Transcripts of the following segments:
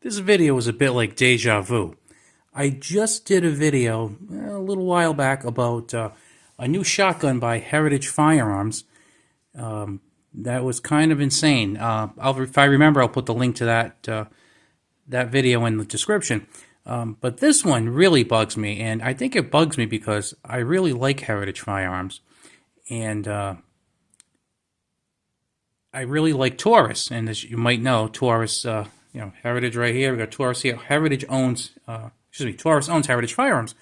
This video is a bit like deja vu. I just did a video a little while back about a new shotgun by Heritage Firearms. That was kind of insane. If I remember, I'll put the link to that video in the description. But this one really bugs me, and I think it bugs me because I really like Heritage Firearms, and I really like Taurus. And as you might know, Taurus, Heritage right here. We got Taurus here. Taurus owns Heritage Firearms,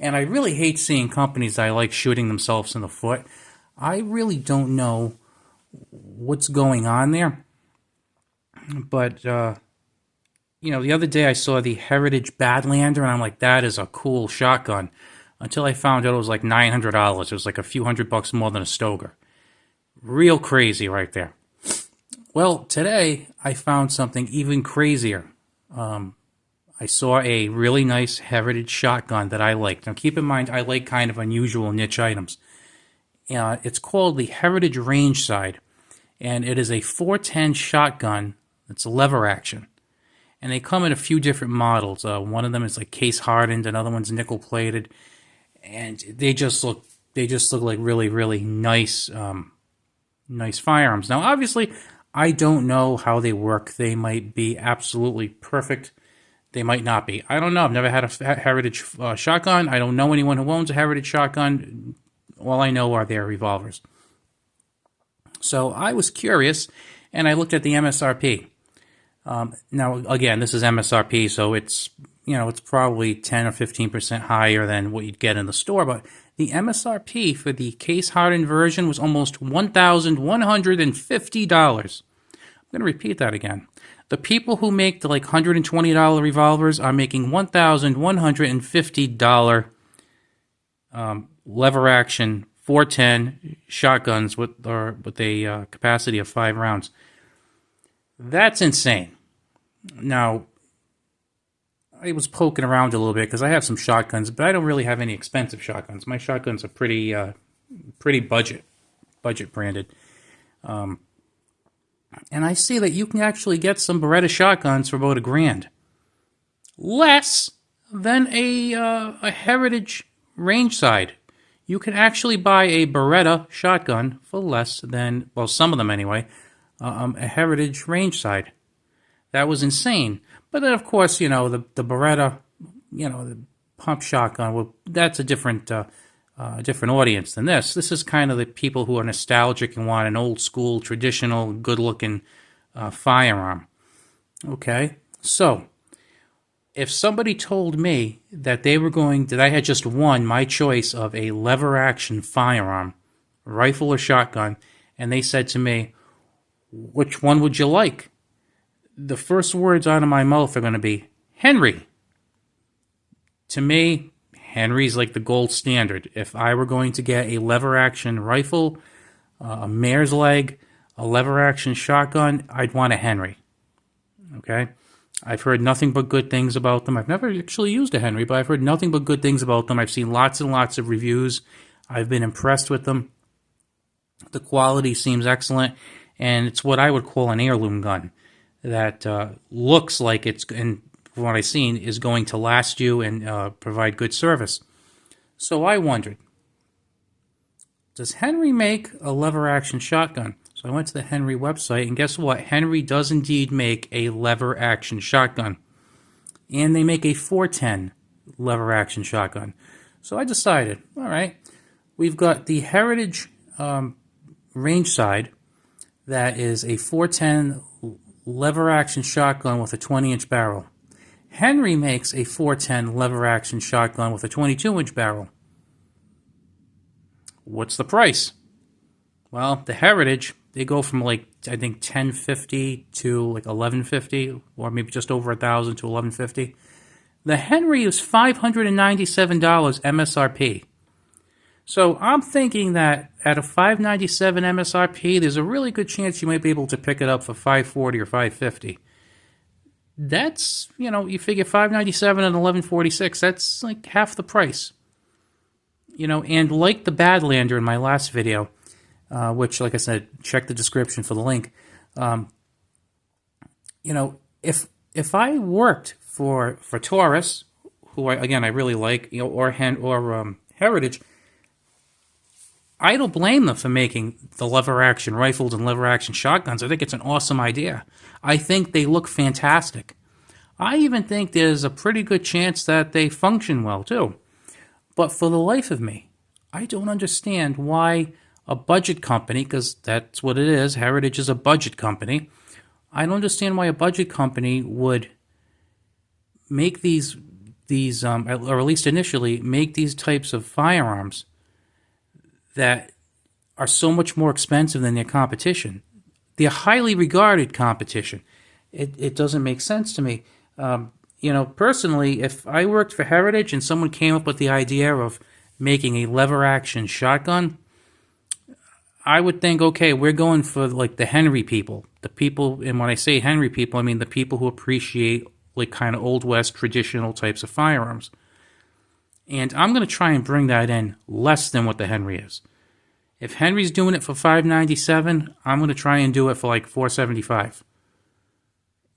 and I really hate seeing companies that I like shooting themselves in the foot. I really don't know what's going on there, but the other day I saw the Heritage Badlander, and I'm like, that is a cool shotgun. Until I found out it was like $900. It was like a few $100 more than a Stoeger. Real crazy right there. Well, today I found something even crazier. I saw a really nice Heritage shotgun that I liked. Now, keep in mind, I like kind of unusual niche items. It's called the Heritage Range Side, and it is a 410 shotgun. It's lever action, and they come in a few different models. One of them is like case hardened, another one's nickel plated, and they just look like really, really nice, nice firearms. Now, obviously, I don't know how they work. They might be absolutely perfect. They might not be. I don't know. I've never had a Heritage shotgun. I don't know anyone who owns a Heritage shotgun. All I know are their revolvers. So I was curious, and I looked at the MSRP. Now, again, this is MSRP, so it's probably 10 or 15% higher than what you'd get in the store. But the MSRP for the case-hardened version was almost $1,150. I'm going to repeat that again. The people who make the like $120 revolvers are making $1,150 lever action 410 shotguns with a capacity of 5 rounds. That's insane. Now, I was poking around a little bit because I have some shotguns, but I don't really have any expensive shotguns. My shotguns are pretty budget branded. And I see that you can actually get some Beretta shotguns for about $1,000, less than a Heritage range side. You can actually buy a Beretta shotgun for less than, well, some of them anyway, a Heritage range side. That was insane. But then, of course, the Beretta, the pump shotgun, well, that's a different audience than this. This is kind of the people who are nostalgic and want an old school, traditional, good-looking firearm. Okay? So, if somebody told me that I had just won my choice of a lever-action firearm, rifle or shotgun, and they said to me, which one would you like? The first words out of my mouth are going to be, Henry. To me, Henry's like the gold standard. If I were going to get a lever-action rifle, a mare's leg, a lever-action shotgun, I'd want a Henry. Okay? I've heard nothing but good things about them. I've never actually used a Henry, but I've heard nothing but good things about them. I've seen lots and lots of reviews. I've been impressed with them. The quality seems excellent, and it's what I would call an heirloom gun that looks like it's, and from what I've seen, is going to last you and provide good service. So I wondered, does Henry make a lever-action shotgun? So I went to the Henry website, and guess what? Henry does indeed make a lever-action shotgun. And they make a 410 lever-action shotgun. So I decided, all right, we've got the Heritage range side that is a 410 lever-action shotgun with a 20-inch barrel. Henry makes a 410 lever-action shotgun with a 22-inch barrel. What's the price? Well, the Heritage, they go from like, I think, $1,050 to like $1,150, or maybe just over $1,000 to $1,150. The Henry is $597 MSRP. So I'm thinking that at a $597 MSRP, there's a really good chance you might be able to pick it up for $540 or $550. That's, you figure $597 and $1,146, that's like half the price. And like the Badlander in my last video, which, like I said, check the description for the link. If if I worked for Taurus, who I really like, or Heritage, I don't blame them for making the lever action rifles and lever action shotguns. I think it's an awesome idea. I think they look fantastic. I even think there's a pretty good chance that they function well too. But for the life of me, I don't understand why a budget company, because that's what it is, Heritage is a budget company. I don't understand why a budget company would make these or at least initially, make these types of firearms that are so much more expensive than their competition. They're highly regarded competition. It doesn't make sense to me. Personally, if I worked for Heritage and someone came up with the idea of making a lever action shotgun, I would think, okay, we're going for like the Henry people. The people, and when I say Henry people, I mean the people who appreciate like kind of Old West traditional types of firearms. And I'm going to try and bring that in less than what the Henry is. If Henry's doing it for $597, I'm going to try and do it for like $475.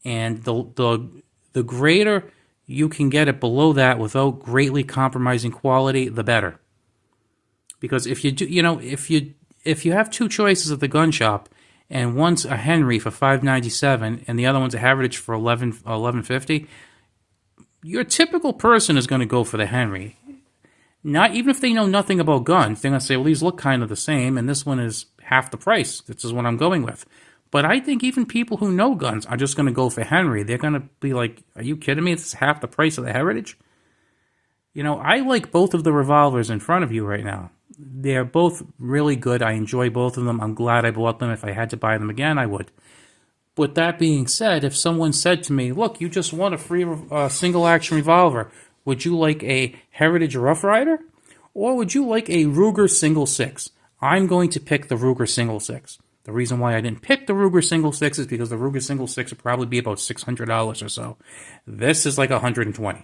And the greater you can get it below that without greatly compromising quality, the better. Because if you do, if you have two choices at the gun shop, and one's a Henry for $597 and the other one's a Heritage for $1150, your typical person is going to go for the Henry. Not even if they know nothing about guns, they're going to say, well, these look kind of the same, and this one is half the price. This is what I'm going with. But I think even people who know guns are just going to go for Henry. They're going to be like, are you kidding me? This is half the price of the Heritage? I like both of the revolvers in front of you right now. They're both really good. I enjoy both of them. I'm glad I bought them. If I had to buy them again, I would. With that being said, if someone said to me, look, you just won a free single-action revolver, would you like a Heritage Rough Rider? Or would you like a Ruger Single 6? I'm going to pick the Ruger Single 6. The reason why I didn't pick the Ruger Single 6 is because the Ruger Single 6 would probably be about $600 or so. This is like $120.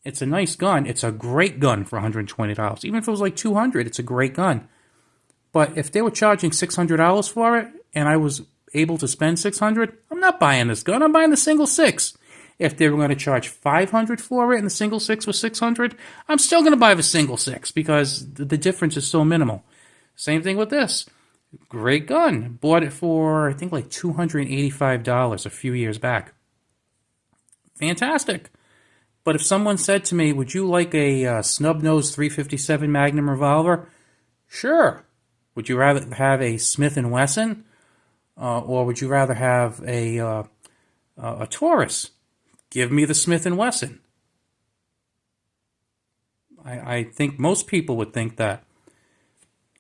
It's a nice gun. It's a great gun for $120. Even if it was like $200, it's a great gun. But if they were charging $600 for it, and I was able to spend $600, I'm not buying this gun. I'm buying the Single 6. If they were going to charge $500 for it and the Single 6 was $600, I'm still going to buy the Single 6 because the difference is so minimal. Same thing with this. Great gun. Bought it for, I think, like $285 a few years back. Fantastic. But if someone said to me, would you like a snub-nosed .357 Magnum revolver? Sure. Would you rather have a Smith & Wesson? Or would you rather have a Taurus? Give me the Smith & Wesson. I think most people would think that.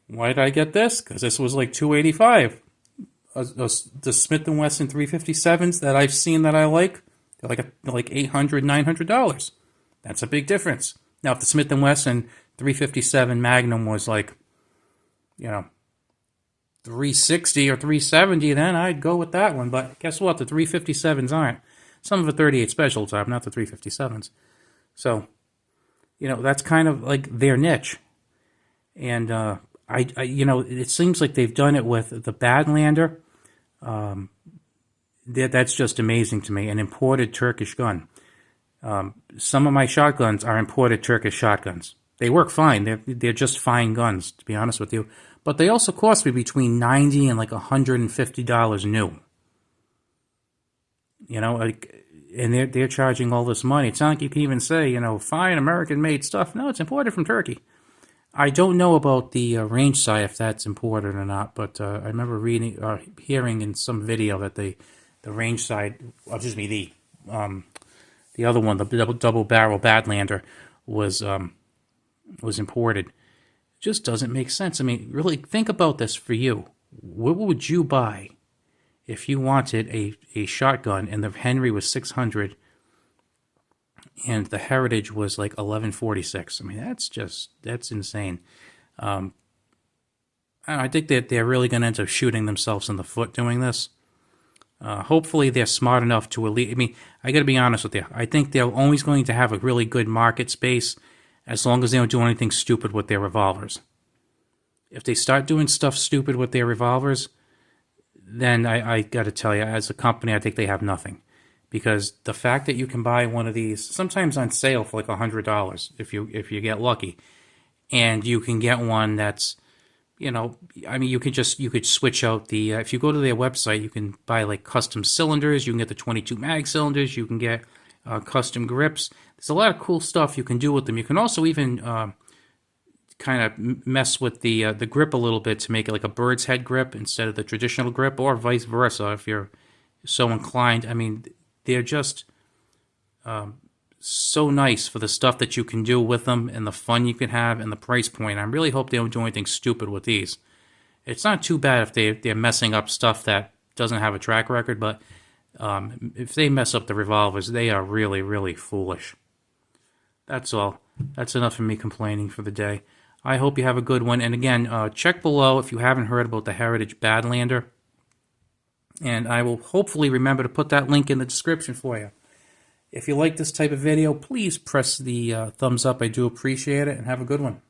Why did I get this? Because this was like $285. The Smith & Wesson .357s that I've seen that I like, they're like $800, $900. That's a big difference. Now, if the Smith & Wesson .357 Magnum was like, $360 or $370, then I'd go with that one. But guess what? The .357s aren't. Some of the .38 specials are, not the .357s. So, that's kind of like their niche. And it seems like they've done it with the Badlander. That's just amazing to me. An imported Turkish gun. Some of my shotguns are imported Turkish shotguns. They work fine. They're just fine guns, to be honest with you. But they also cost me between $90 and like $150 new. And they're charging all this money. It's not like you can even say, fine American-made stuff. No, it's imported from Turkey. I don't know about the range sight, if that's imported or not, but I remember hearing in some video that the range sight, the other one, the double barrel Badlander, was imported. It just doesn't make sense. I mean, really, think about this for you. What would you buy if you wanted a shotgun and the Henry was $600 and the Heritage was like $1146? I mean, that's insane. I think that they're really going to end up shooting themselves in the foot doing this. Hopefully they're smart enough to I got to be honest with you. I think they're always going to have a really good market space as long as they don't do anything stupid with their revolvers. If they start doing stuff stupid with their revolvers, then I got to tell you, as a company, I think they have nothing. Because the fact that you can buy one of these, sometimes on sale for like $100 if you get lucky, and you can get one that's, I mean, you could switch out the if you go to their website, you can buy like custom cylinders. You can get the 22 mag cylinders. You can get custom grips. There's a lot of cool stuff you can do with them. You can also even kind of mess with the grip a little bit to make it like a bird's head grip instead of the traditional grip, or vice versa if you're so inclined. I mean, they're just so nice for the stuff that you can do with them and the fun you can have and the price point. I really hope they don't do anything stupid with these. It's not too bad if they're messing up stuff that doesn't have a track record, but if they mess up the revolvers, they are really, really foolish. That's all. That's enough of me complaining for the day. I hope you have a good one. And again, check below if you haven't heard about the Heritage Badlander. And I will hopefully remember to put that link in the description for you. If you like this type of video, please press the thumbs up. I do appreciate it, and have a good one.